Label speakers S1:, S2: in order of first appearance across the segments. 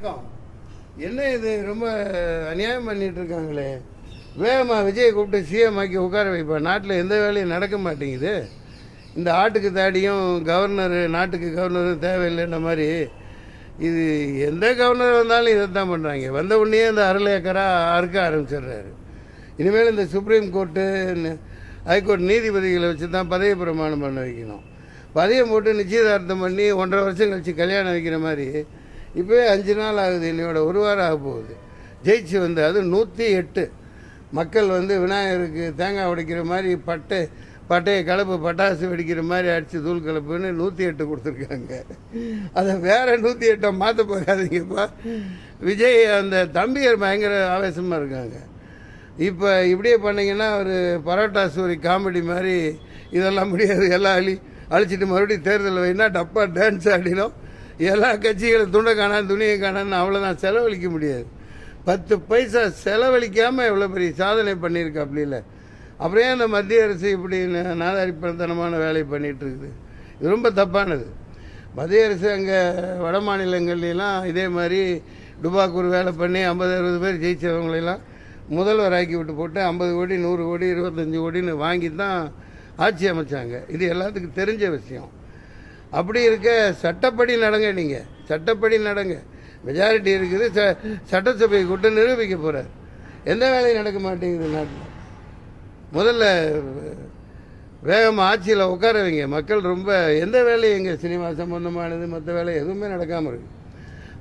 S1: வணக்கம். என்ன இது ரொம்ப அநியாயம் பண்ணிட்டு இருக்காங்களே. வேகமாக விஜய் கூப்பிட்டு சிஎம் ஆக்கி உட்கார வைப்பேன். நாட்டில் எந்த வேலையும் நடக்க மாட்டேங்குது. இந்த ஆட்டுக்கு தாடியும் கவர்னர் நாட்டுக்கு கவர்னரும் தேவையில்லைன்ற மாதிரி இது எந்த கவர்னர் வந்தாலும் இதை தான் பண்ணுறாங்க. வந்த உடனே இந்த அருளேக்கராக அறுக்க ஆரம்பிச்சிடுறாரு. இனிமேல் இந்த சுப்ரீம் கோர்ட்டு ஹைகோர்ட் நீதிபதிகளை வச்சு தான் பதவி பிரமாணம் பண்ண வைக்கணும். பதவியம் போட்டு நிச்சயதார்த்தம் பண்ணி 1.5 வருஷம் கழிச்சு கல்யாணம் வைக்கிற மாதிரி இப்போவே 5 நாள் ஆகுது. இன்னையோட 1 வாரம் ஆக போகுது. ஜெயிச்சு வந்து அது 108 மக்கள் வந்து விநாயகருக்கு தேங்காய் உடைக்கிற மாதிரி பட்டையை கலப்பு பட்டாசு வெடிக்கிற மாதிரி அடித்து தூள் கலப்புன்னு 108 கொடுத்துருக்காங்க. அதை வேறு 108 மாற்ற போகாதீங்கப்பா. விஜய் அந்த தம்பியர் பயங்கர ஆவேசமாக இருக்காங்க. இப்போ இப்படியே பண்ணிங்கன்னா ஒரு பரோட்டா சூரி காமெடி மாதிரி இதெல்லாம் முடியாது. எல்லாம் அழிச்சிட்டு மறுபடியும் தேர்தலில் வைனா டப்பா டான்ஸ் ஆடினோம். எல்லா கட்சிகளும் துண்டை காணான் துணியை காணான்னு அவ்வளோதான் செலவழிக்க முடியாது. 10 பைசா செலவழிக்காமல் எவ்வளோ பெரிய சாதனை பண்ணியிருக்கு. அப்படி இல்லை. அப்புறம் ஏன் இந்த மத்திய அரசு இப்படி நாதாரிப்பத்தனமான வேலை பண்ணிகிட்டு இருக்குது? இது ரொம்ப தப்பானது. மத்திய அரசு அங்கே வட மாநிலங்கள்லாம் இதே மாதிரி டுபாக்கூர் வேலை பண்ணி 50-60 பேர் ஜெயிச்சவங்களெல்லாம் முதல்வர் ஆக்கி விட்டு போட்டு 50 கோடி 100 கோடி 25 கோடின்னு வாங்கி தான் ஆட்சி அமைச்சாங்க. இது எல்லாத்துக்கும் தெரிஞ்ச விஷயம். அப்படி இருக்க சட்டப்படி நடங்க. நீங்கள் சட்டப்படி நடங்க. மெஜாரிட்டி இருக்குது. சட்டசபை கூட்டம் நிரூபிக்க போகிறார். எந்த வேலையும் நடக்க மாட்டேங்குது நாட்டில். முதல்ல வேகமாக ஆட்சியில் உட்கார வைங்க. மக்கள் ரொம்ப எந்த வேலையும் எங்கள் சினிமா சம்பந்தமானது மற்ற வேலை எதுவுமே நடக்காமல் இருக்குது.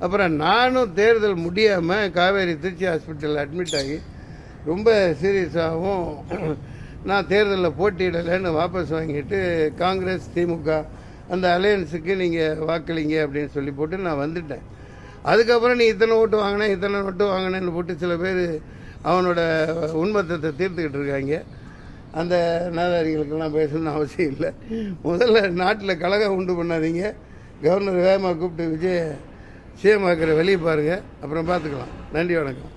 S1: அப்புறம் நானும் தேர்தல் முடியாமல் காவேரி திருச்சி ஹாஸ்பிட்டலில் அட்மிட் ஆகி ரொம்ப சீரியஸாகவும் நான் தேர்தலில் போட்டியிடலைன்னு வாபஸ் வாங்கிட்டு காங்கிரஸ் திமுக அந்த அலையன்ஸுக்கு நீங்கள் வாக்களிங்க அப்படின்னு சொல்லி போட்டு நான் வந்துட்டேன். அதுக்கப்புறம் நீ இத்தனை ஓட்டு வாங்கினேன் இத்தனை ஓட்டு வாங்கினேன்னு போட்டு சில பேர் அவனோட உண்மத்தத்தை தீர்த்துக்கிட்டு இருக்காங்க. அந்த நாதாரிகளுக்கெல்லாம் பேசணும்னு அவசியம் இல்லை. முதல்ல நாட்டில் கலகம் உண்டு பண்ணாதீங்க. கவர்னர் வேகமாக கூப்பிட்டு விஜய் சிஎம் ஆக்கிற வெளியே பாருங்கள். அப்புறம் பார்த்துக்கலாம். நன்றி, வணக்கம்.